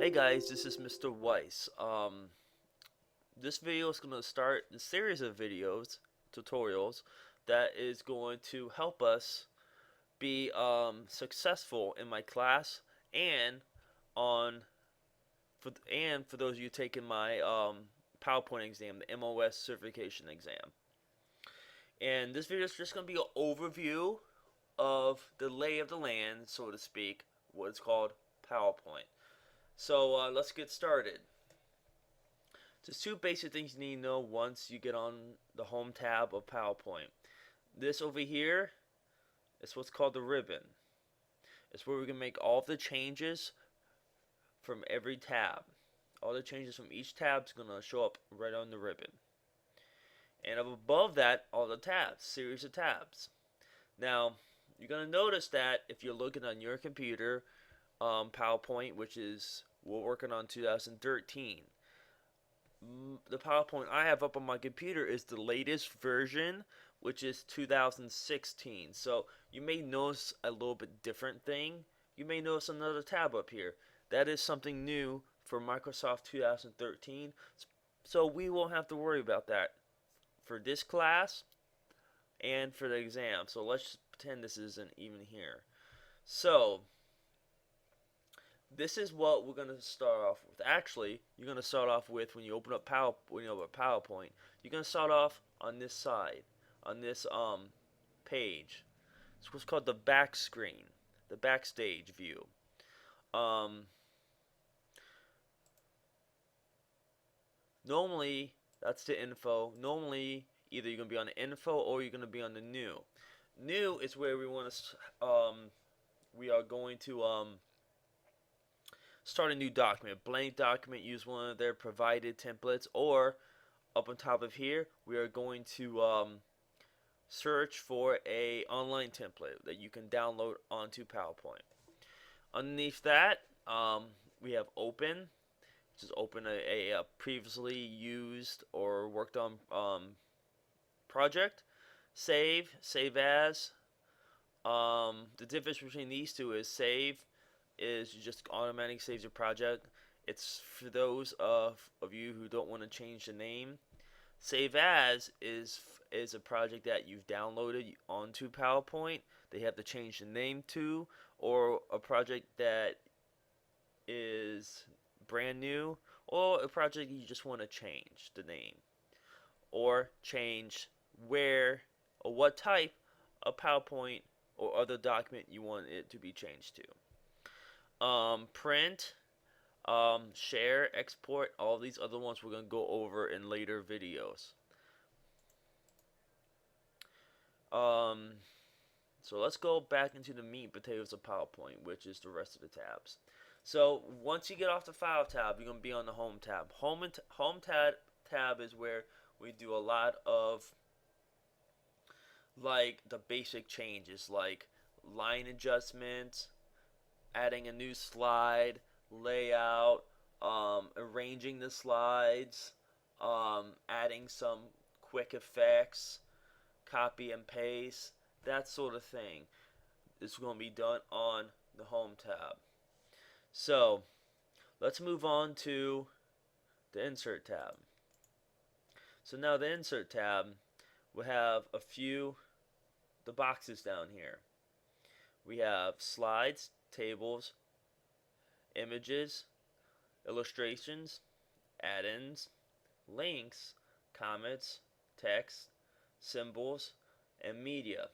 Hey guys, this is Mr. Weiss. This video is going to start a series of videos, tutorials, that is going to help us be successful in my class and on for those of you taking my PowerPoint exam, the MOS certification exam. And this video is just going to be an overview of the lay of the land, so to speak, what it's called PowerPoint. So let's get started. Just two basic things you need to know once you get on the home tab of PowerPoint. This over here is what's called the ribbon. It's where we can make all of the changes from every tab. All the changes from each tab is going to show up right on the ribbon. And above that, all the tabs, series of tabs. Now, you're going to notice that if you're looking on your computer, PowerPoint, which is, we're working on 2013. The PowerPoint I have up on my computer is the latest version, which is 2016. So you may notice a little bit different thing. You may notice another tab up here. That is something new for Microsoft 2013. So we won't have to worry about that for this class and for the exam. So let's pretend this isn't even here. So this is what we're going to start off with. Actually, you're going to start off with when you open up PowerPoint. You're going to start off on this side, on this page. It's what's called the back screen, the backstage view. Normally, that's the info. Normally, either you're going to be on the info or you're going to be on the new. New is where we want to. We are going to start a new document. Blank document, use one of their provided templates, or up on top of here, we are going to search for a online template that you can download onto PowerPoint. Underneath that, we have open, which is open a previously used or worked on project. Save as. The difference between these two is save is you just automatically saves your project. It's for those of you who don't want to change the name. Save as is a project that you've downloaded onto PowerPoint. They have to change the name to, or a project that is brand new, or a project you just want to change the name, or change where or what type of PowerPoint or other document you want it to be changed to. Print, share, export, all these other ones we're going to go over in later videos. So let's go back into the meat and potatoes of PowerPoint, which is the rest of the tabs. So once you get off the File tab, you're going to be on the Home tab. Home tab is where we do a lot of like the basic changes, like line adjustments, adding a new slide, layout, arranging the slides, adding some quick effects, copy and paste, that sort of thing. It's going to be done on the Home tab. So let's move on to the Insert tab. So now the Insert tab, we have the boxes down here. We have slides, tables, images, illustrations, add-ins, links, comments, text, symbols, and media.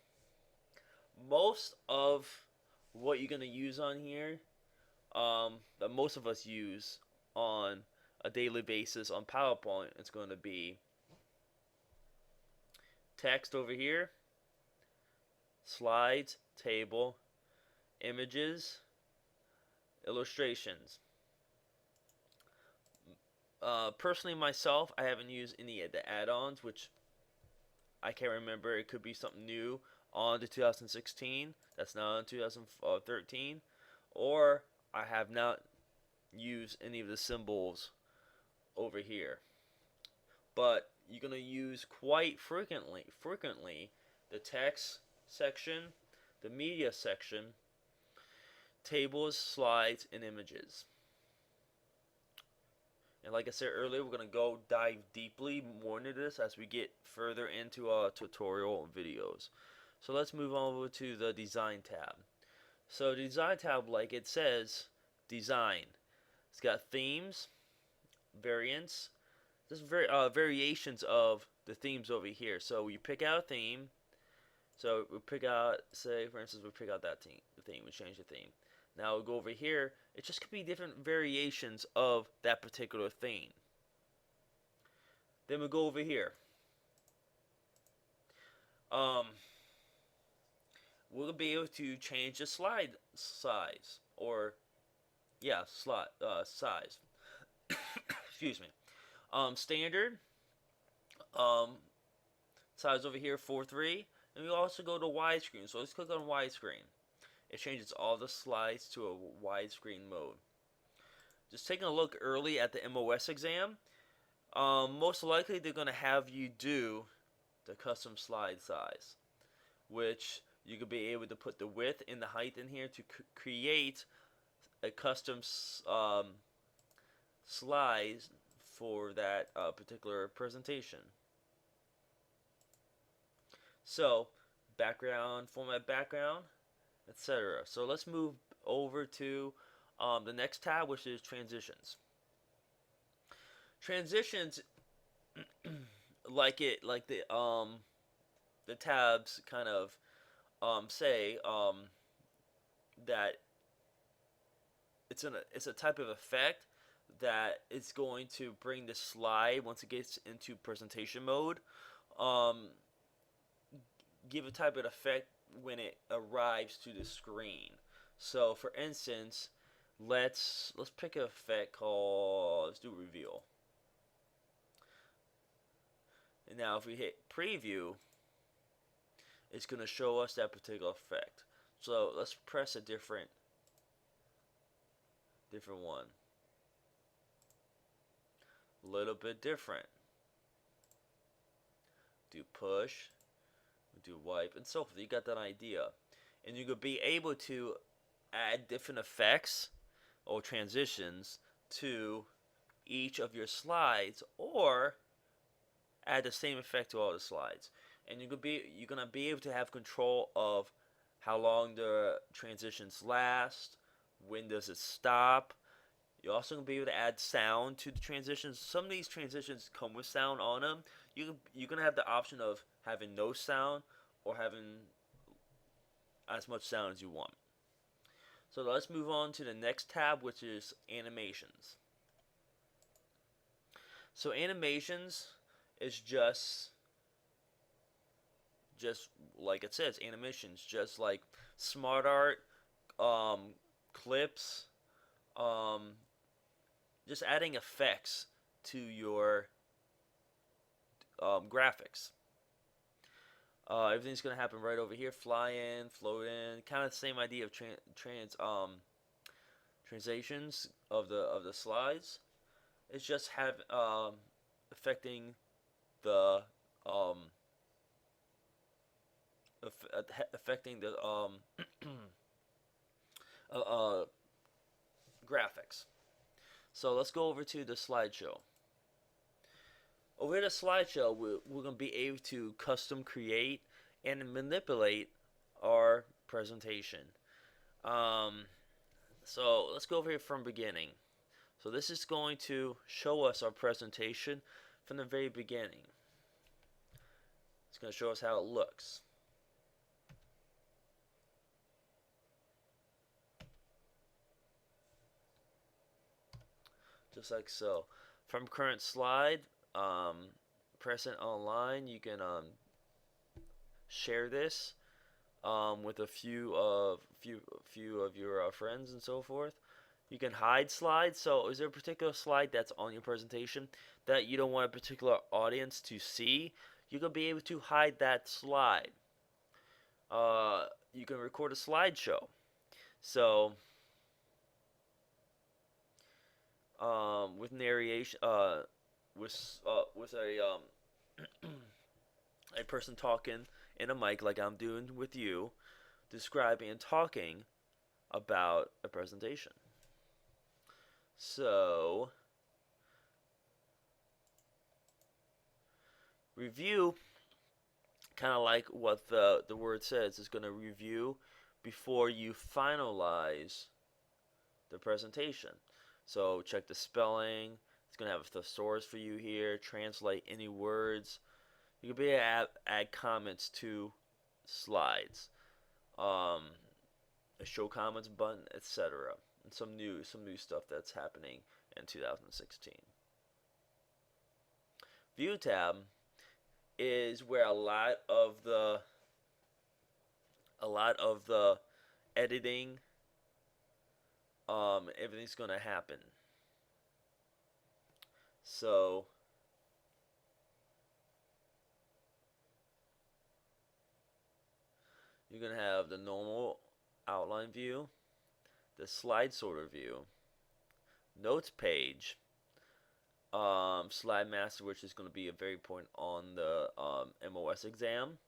Most of what you're going to use on here, that most of us use on a daily basis on PowerPoint, it's going to be text over here, slides, table, images, illustrations. Personally, myself, I haven't used any of the add-ons, which I can't remember. It could be something new on the 2016 that's not on 2013, or I have not used any of the symbols over here. But you're going to use quite frequently the text section, the media section, tables, slides, and images. And like I said earlier, we're going to go dive deeply more into this as we get further into tutorial videos. So let's move on over to the design tab. So the design tab, like it says, design. It's got themes, variants, just variations of the themes over here. So we pick out a theme. So we pick out, say for instance, we pick out that theme. We change the theme. Now we'll go over here. It just could be different variations of that particular theme. Then we'll go over here. We'll be able to change the slide size, or yeah, slide size. Excuse me. Standard size over here 4:3, and we also go to widescreen. So let's click on widescreen. It changes all the slides to a widescreen mode. Just taking a look early at the MOS exam, most likely they're going to have you do the custom slide size, which you could be able to put the width and the height in here to create a custom slide for that particular presentation. So background, format background, etc. So let's move over to the next tab, which is transitions. Transitions, like the tabs kind of say that it's a type of effect that it's going to bring the slide once it gets into presentation mode. Give a type of effect when it arrives to the screen. So for instance, let's pick an effect called, let's do reveal. And now if we hit preview, it's going to show us that particular effect. So let's press a different one. A little bit different. Do push, do wipe, and so forth. You got that idea. And you could be able to add different effects or transitions to each of your slides, or add the same effect to all the slides. And you're gonna be able to have control of how long the transitions last, when does it stop. You're also gonna be able to add sound to the transitions. Some of these transitions come with sound on them. You're gonna have the option of having no sound or having as much sound as you want. So let's move on to the next tab, which is animations. So animations is just like it says, animations, just like smart art, clips, just adding effects to your graphics. Everything's gonna happen right over here. Fly in, float in, kind of the same idea of translations of the slides. It's just affecting the graphics. So let's go over to the slideshow. Over here, the slideshow, we're going to be able to custom create and manipulate our presentation. So let's go over here from beginning. So this is going to show us our presentation from the very beginning. It's going to show us how it looks. Just like so. From current slide, present online, you can share this with a few of your friends and so forth. You can hide slides. So is there a particular slide that's on your presentation that you don't want a particular audience to see? You can be able to hide that slide. You can record a slideshow. So with narration, with a a person talking in a mic like I'm doing with you, describing and talking about a presentation. So Review, kind of like what the word says, is going to review before you finalize the presentation. So check the spelling. It's going to have a thesaurus for you here. Translate any words. You can be able to add comments to slides. Um, a show comments button, etc. And some new stuff that's happening in 2016. View tab is where a lot of the editing, everything's gonna happen. So you're gonna have the normal outline view, the slide sorter view, notes page, slide master, which is going to be a very important on the MOS exam.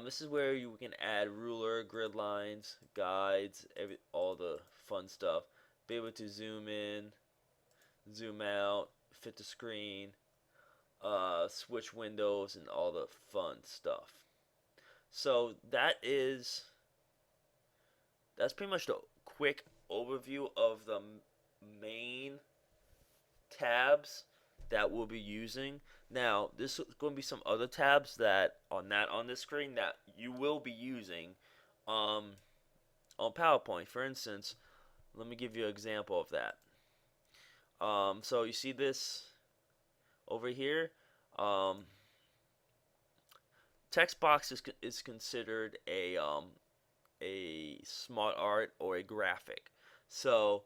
This is where you can add ruler, grid lines, guides, all the fun stuff. Be able to zoom in, zoom out, fit the screen, switch windows, and all the fun stuff. So that's pretty much the quick overview of the main tabs that we'll be using. Now, this is going to be some other tabs that are not on this screen that you will be using on PowerPoint. For instance, let me give you an example of that. So you see this over here. Text box is considered a smart art or a graphic. So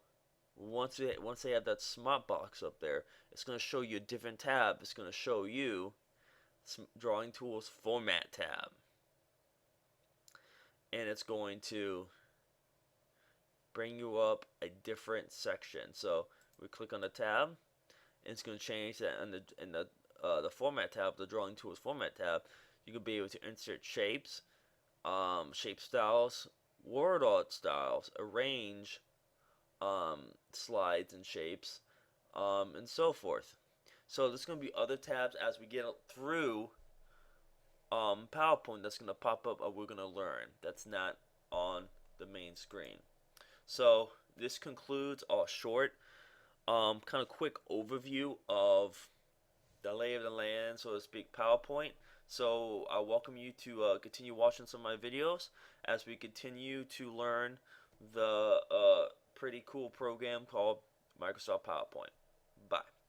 once they have that smart box up there, it's going to show you a different tab. It's going to show you some drawing tools format tab, and it's going to bring you up a different section. So we click on the tab, and it's going to change that in the format tab, the drawing tools format tab. You can be able to insert shapes, shape styles, word art styles, arrange slides and shapes, and so forth. So there's going to be other tabs as we get through PowerPoint that's going to pop up, or we're going to learn that's not on the main screen. So this concludes our short, kind of quick overview of the lay of the land, so to speak, PowerPoint. So I welcome you to continue watching some of my videos as we continue to learn the pretty cool program called Microsoft PowerPoint. Bye.